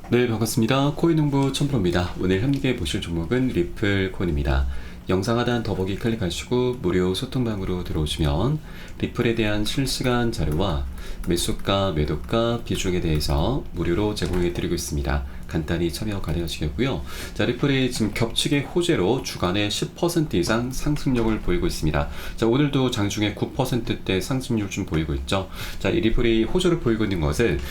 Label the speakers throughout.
Speaker 1: 네, 반갑습니다. 코인농부 천프로입니다. 오늘 함께 보실 종목은 리플 코인입니다. 영상 하단 더보기 클릭하시고 무료 소통방으로 들어오시면 리플에 대한 실시간 자료와 매수가, 매도가, 비중에 대해서 무료로 제공해 드리고 있습니다. 간단히 참여 가능하시겠고요. 자, 리플이 지금 겹치게 호재로 주간에 10% 이상 상승력을 보이고 있습니다. 자, 오늘도 장중에 9%대 상승률 좀 보이고 있죠. 자, 이 리플이 호재를 보이고 있는 것은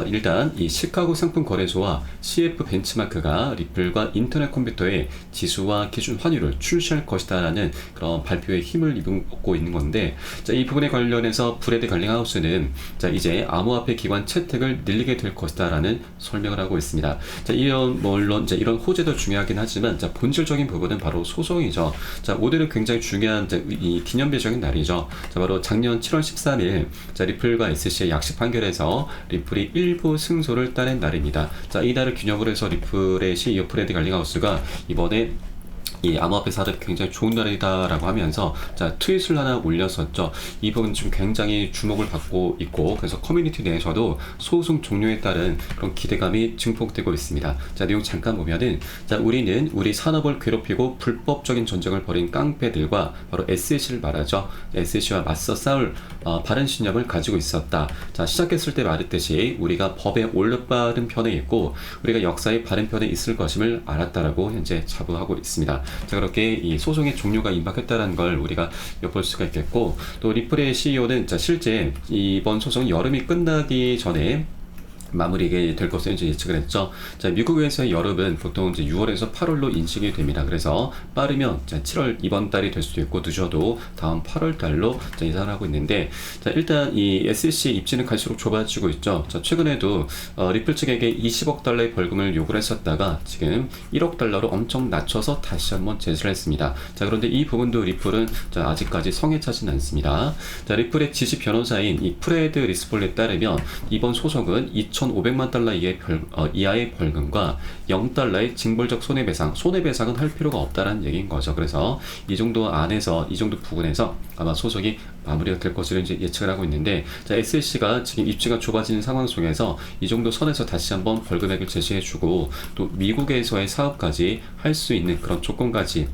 Speaker 1: 일단 이 시카고 상품 거래소와 CF 벤치마크가 리플과 인터넷 컴퓨터의 지수와 기준 환율을 출시할 것이다라는 그런 발표에 힘을 입고 있는 건데, 자, 이 부분에 관련해서 브래드 갈링하우스는 자, 이제 암호화폐 기관 채택을 늘리게 될 것이다라는 설명을 하고 있습니다. 자, 물론 이제 이런 호재도 중요하긴 하지만, 자, 본질적인 부분은 바로 소송이죠. 자, 오늘은 굉장히 중요한 이 기념비적인 날이죠. 자, 바로 작년 7월 13일 자, 리플과 SC의 약식 판결에서 리플이 일부 승소를 따낸 날입니다. 자, 이 날을 기념으로 해서 리플의 CEO 브래드 갈링하우스가 이번에 이 암호화폐 사들이 굉장히 좋은 날이다라고 하면서 자, 트윗을 하나 올렸었죠. 이 부분 좀 굉장히 주목을 받고 있고, 그래서 커뮤니티 내에서도 소송 종료에 따른 그런 기대감이 증폭되고 있습니다. 자, 내용 잠깐 보면은, 자, 우리는 우리 산업을 괴롭히고 불법적인 전쟁을 벌인 깡패들과 바로 SC를 말하죠. SC와 맞서 싸울 바른 신념을 가지고 있었다. 자, 시작했을 때 말했듯이 우리가 법의 올바른 편에 있고 우리가 역사의 바른 편에 있을 것임을 알았다라고 현재 자부하고 있습니다. 자, 그렇게 이 소송의 종료가 임박했다는 걸 우리가 엿볼 수가 있겠고, 또 리플의 CEO는 자, 실제 이번 소송이 여름이 끝나기 전에 마무리가 될 것으로 이제 예측을 했죠. 자, 미국에서의 여름은 보통 이제 6월에서 8월로 인식이 됩니다. 그래서 빠르면 7월 이번 달이 될 수도 있고, 늦어도 다음 8월 달로 예상을 하고 있는데, 자, 일단 이 SEC 입지는 갈수록 좁아지고 있죠. 자, 최근에도 리플 측에게 20억 달러의 벌금을 요구를 했었다가 지금 1억 달러로 엄청 낮춰서 다시 한번 제시를 했습니다. 자, 그런데 이 부분도 리플은 자, 아직까지 성에 차진 않습니다. 자, 리플의 지시 변호사인 이 프레드 리스폴에 따르면 이번 소송은 2,500만 달러 이하의 벌금과 0달러의 징벌적 손해배상은 할 필요가 없다라는 얘기인 거죠. 그래서 이 정도 안에서, 이 정도 부분에서 아마 소송이 마무리가 될 것으로 이제 예측을 하고 있는데, 자, SEC가 지금 입지가 좁아지는 상황 속에서 이 정도 선에서 다시 한번 벌금액을 제시해주고, 또 미국에서의 사업까지 할 수 있는 그런 조건까지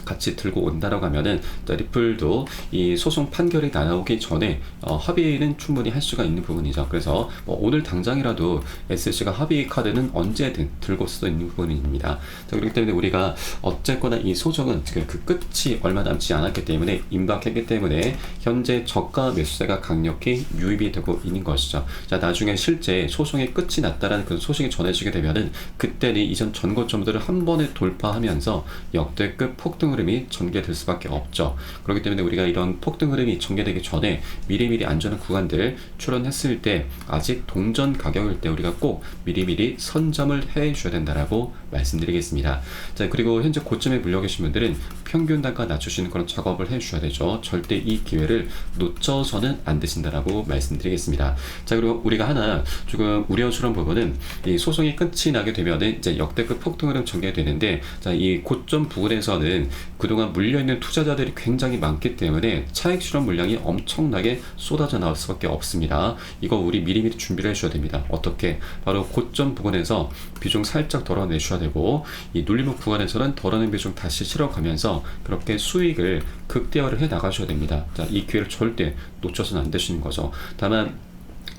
Speaker 1: 같이 들고 온다라고 하면은 리플도 이 소송 판결이 나오기 전에 합의는 충분히 할 수가 있는 부분이죠. 그래서 오늘 당장이라도 SC가 합의 카드는 언제든 들고 수도 있는 부분입니다. 자, 그렇기 때문에 우리가 어쨌거나 이 소송은 지금 그 끝이 얼마 남지 않았기 때문에, 임박했기 때문에 현재 저가 매수세가 강력히 유입이 되고 있는 것이죠. 자, 나중에 실제 소송의 끝이 났다라는 그 소식이 전해지게 되면은 그때는 이전 전고점들을 한 번에 돌파하면서 역대급 폭등 흐름이 전개될 수밖에 없죠. 그렇기 때문에 우리가 이런 폭등 흐름이 전개되기 전에 미리미리 안전한 구간들 출원했을 때, 아직 동전 가격일 때 우리가 꼭 미리미리 선점을 해 주셔야 된다라고 말씀드리겠습니다. 자, 그리고 현재 고점에 물려 계신 분들은 평균 단가 낮추시는 그런 작업을 해 주셔야 되죠. 절대 이 기회를 놓쳐서는 안 되신다라고 말씀드리겠습니다. 자, 그리고 우리가 하나 조금 우려스러운 부분은, 이 소송이 끝이 나게 되면은 이제 역대급 폭등 흐름 전개되는데, 자, 이 고점 부분에서는 그동안 물려있는 투자자들이 굉장히 많기 때문에 차익 실현 물량이 엄청나게 쏟아져 나올 수밖에 없습니다. 이거 우리 미리미리 준비를 해줘야 됩니다. 어떻게? 바로 고점 부분에서 비중 살짝 덜어내셔야 되고, 이 눌림목 구간에서는 덜어낸 비중 다시 실어가면서 그렇게 수익을 극대화를 해 나가셔야 됩니다. 자, 이 기회를 절대 놓쳐서는 안 되시는 거죠. 다만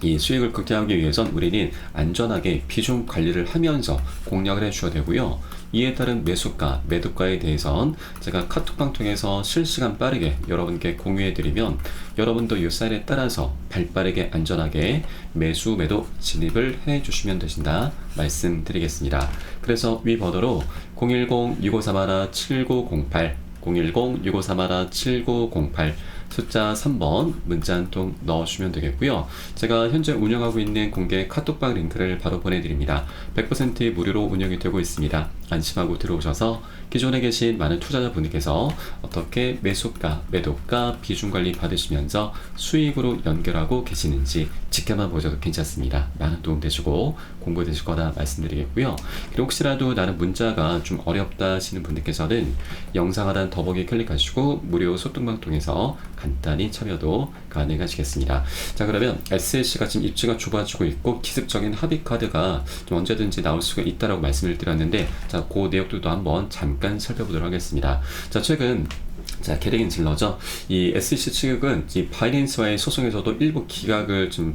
Speaker 1: 이 수익을 극대화하기 위해선 우리는 안전하게 비중 관리를 하면서 공략을 해주셔야 되고요. 이에 따른 매수가, 매도가에 대해선 제가 카톡방 통해서 실시간 빠르게 여러분께 공유해드리면, 여러분도 이 사인에 따라서 발빠르게 안전하게 매수, 매도 진입을 해주시면 되신다 말씀드리겠습니다. 그래서 위 번호로 010-6531-7908 010-6531-7908 숫자 3번 문자 한 통 넣어주시면 되겠고요. 제가 현재 운영하고 있는 공개 카톡방 링크를 바로 보내드립니다. 100% 무료로 운영이 되고 있습니다. 안심하고 들어오셔서 기존에 계신 많은 투자자분들께서 어떻게 매수가, 매도가, 비중 관리 받으시면서 수익으로 연결하고 계시는지 지켜만 보셔도 괜찮습니다. 많은 도움 되시고 공부 되실 거다 말씀드리겠고요. 그리고 혹시라도 나는 문자가 좀 어렵다 하시는 분들께서는 영상 하단 더보기 클릭하시고 무료 소통방 통해서 간단히 참여도 가능하시겠습니다. 자, 그러면 SLC가 지금 입지가 좁아지고 있고 기습적인 합의 카드가 좀 언제든지 나올 수가 있다라고 말씀을 드렸는데, 자, 그 내용들도 한번 잠깐 살펴보도록 하겠습니다. 자, 최근 게레긴슬러죠. 이 SEC 측은 이 바이낸스와의 소송에서도 일부 기각을 좀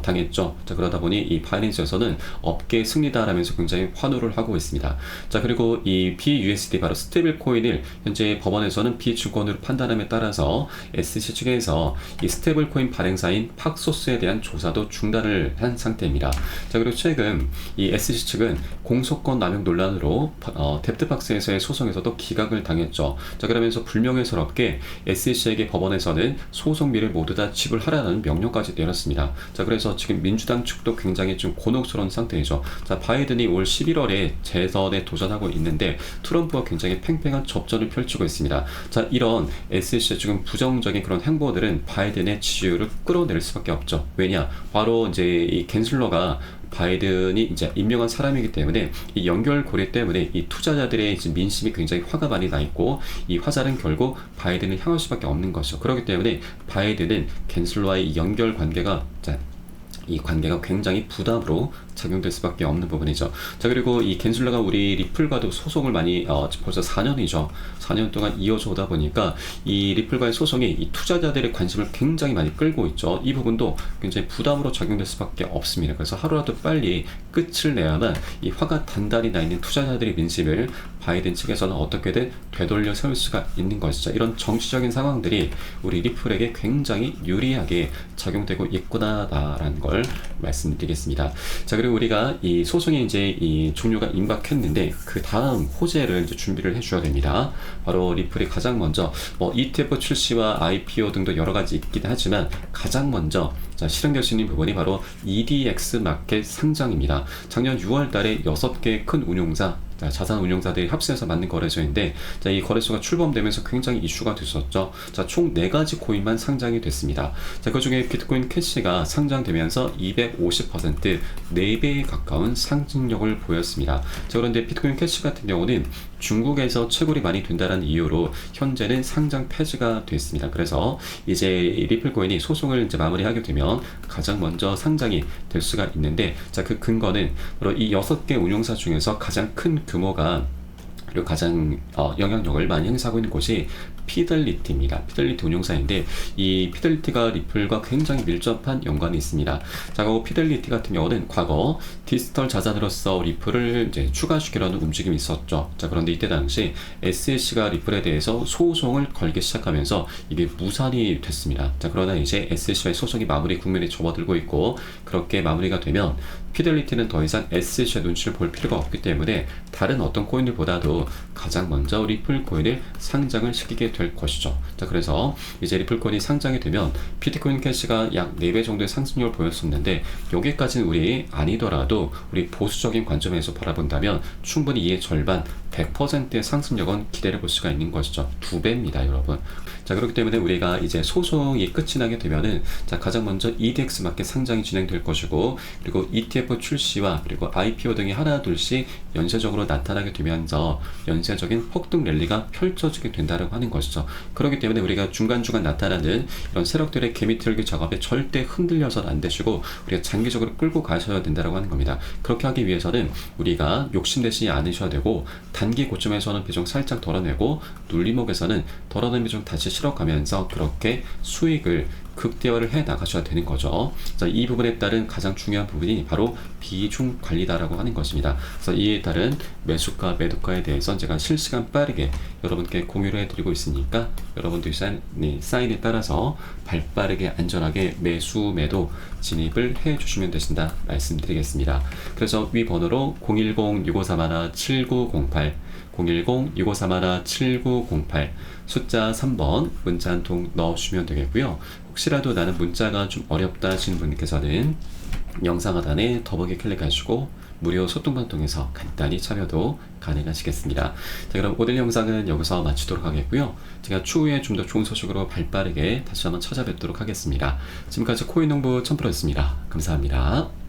Speaker 1: 당했죠. 자, 그러다 보니 이 바이낸스에서는 업계 승리다라면서 굉장히 환호를 하고 있습니다. 자, 그리고 이 BUSD 바로 스테이블 코인을 현재 법원에서는 비증권으로 판단함에 따라서 SEC 측에서 이 스테이블 코인 발행사인 팍소스에 대한 조사도 중단을 한 상태입니다. 자, 그리고 최근 이 SEC 측은 공소권 남용 논란으로 뎁트박스에서의 소송에서도 기각을 당했죠. 자, 그러면서 불명예스럽게 SEC에게 법원에서는 소송비를 모두 다 지불하라는 명령까지 내렸습니다. 자, 그래서 지금 민주당 측도 굉장히 좀 곤혹스러운 상태이죠. 자, 바이든이 올 11월에 재선에 도전하고 있는데 트럼프와 굉장히 팽팽한 접전을 펼치고 있습니다. 자, 이런 SEC의 지금 부정적인 그런 행보들은 바이든의 지지율을 끌어낼 수밖에 없죠. 왜냐? 바로 이제 이 갠슬러가 바이든이 이제 임명한 사람이기 때문에 이 연결고리 때문에 이 투자자들의 이제 민심이 굉장히 화가 많이 나 있고, 이 화살은 결국 바이든을 향할 수밖에 없는 것이죠. 그렇기 때문에 바이든은 갠슬러와의 연결 관계가 이 관계가 굉장히 부담으로 작용될 수밖에 없는 부분이죠. 자, 그리고 이 갠슬러가 우리 리플과도 소송을 많이 벌써 4년이죠. 4년 동안 이어져 오다 보니까 이 리플과의 소송이 이 투자자들의 관심을 굉장히 많이 끌고 있죠. 이 부분도 굉장히 부담으로 작용될 수밖에 없습니다. 그래서 하루라도 빨리 끝을 내야만 이 화가 단단히 나 있는 투자자들의 민심을 바이든 측에서는 어떻게든 되돌려 세울 수가 있는 것이죠. 이런 정치적인 상황들이 우리 리플에게 굉장히 유리하게 작용되고 있구나라는 걸 말씀드리겠습니다. 자, 그리고 우리가 이 소송이 이제 이 종료가 임박했는데 그 다음 호재를 이제 준비를 해줘야 됩니다. 바로 리플이 가장 먼저 ETF 출시와 IPO 등도 여러 가지 있긴 하지만 가장 먼저 실행될 수 있는 부분이 바로 EDX 마켓 상장입니다. 작년 6월 달에 6개의 큰 운용사, 자산 운용사들이 합세해서 만든 거래소인데, 자, 이 거래소가 출범되면서 굉장히 이슈가 됐었죠. 자, 총 4가지 코인만 상장이 됐습니다. 자, 그 중에 비트코인 캐시가 상장되면서 250% 4배에 가까운 상승력을 보였습니다. 자, 그런데 비트코인 캐시 같은 경우는 중국에서 채굴이 많이 된다는 이유로 현재는 상장 폐지가 됐습니다. 그래서 이제 리플 코인이 소송을 이제 마무리하게 되면 가장 먼저 상장이 될 수가 있는데, 자, 그 근거는 바로 이 6개 운용사 중에서 가장 큰 규모가 그리고 가장 영향력을 많이 행사하고 있는 곳이 피델리티입니다. 피델리티 운용사인데, 이 피델리티가 리플과 굉장히 밀접한 연관이 있습니다. 자, 그리고 피델리티 같은 경우는 과거 디지털 자산으로서 리플을 이제 추가시키려는 움직임이 있었죠. 자, 그런데 이때 당시 SEC가 리플에 대해서 소송을 걸기 시작하면서 이게 무산이 됐습니다. 자, 그러나 이제 SEC와의 소송이 마무리 국면에 접어들고 있고, 그렇게 마무리가 되면 피델리티는 더 이상 SEC의 눈치를 볼 필요가 없기 때문에 다른 어떤 코인들보다도 가장 먼저 리플 코인을 상장을 시키게 될 것이죠. 자, 그래서 이제 리플 코인이 상장이 되면 비트코인 캐시가 약 4배 정도의 상승률을 보였었는데, 여기까지는 우리 아니더라도 우리 보수적인 관점에서 바라본다면 충분히 이의 절반 100%의 상승력은 기대를 볼 수가 있는 것이죠. 2배입니다, 여러분. 자, 그렇기 때문에 우리가 이제 소송이 끝이 나게 되면은, 자, 가장 먼저 EDX 마켓 상장이 진행될 것이고, 그리고 ETF 출시와 그리고 IPO 등이 하나둘씩 연쇄적으로 나타나게 되면서 연쇄적인 폭등 랠리가 펼쳐지게 된다고 하는 것이죠. 그렇기 때문에 우리가 중간중간 나타나는 이런 세력들의 개미틀기 작업에 절대 흔들려서는 안 되시고, 우리가 장기적으로 끌고 가셔야 된다고 하는 겁니다. 그렇게 하기 위해서는 우리가 욕심내지 않으셔야 되고, 단기 고점에서는 비중 살짝 덜어내고, 눌림목에서는 덜어낸 비중 다시 실어가면서 그렇게 수익을 극대화를 해 나가셔야 되는 거죠. 자, 이 부분에 따른 가장 중요한 부분이 바로 비중 관리다라고 하는 것입니다. 그래서 이에 따른 매수가, 매도가에 대해서 제가 실시간 빠르게 여러분께 공유를 해드리고 있으니까 여러분들이 사인에 따라서 발빠르게 안전하게 매수, 매도 진입을 해주시면 되신다 말씀드리겠습니다. 그래서 위 번호로 010-6531-7908 010-6531-7908 숫자 3번 문자 한 통 넣어주시면 되겠고요. 혹시라도 나는 문자가 좀 어렵다 하시는 분께서는 영상 하단에 더보기 클릭하시고 무료 소통방 통해서 간단히 참여도 가능하시겠습니다. 자, 그럼 오늘 영상은 여기서 마치도록 하겠고요. 제가 추후에 좀 더 좋은 소식으로 발빠르게 다시 한번 찾아뵙도록 하겠습니다. 지금까지 코인농부 첨프로였습니다. 감사합니다.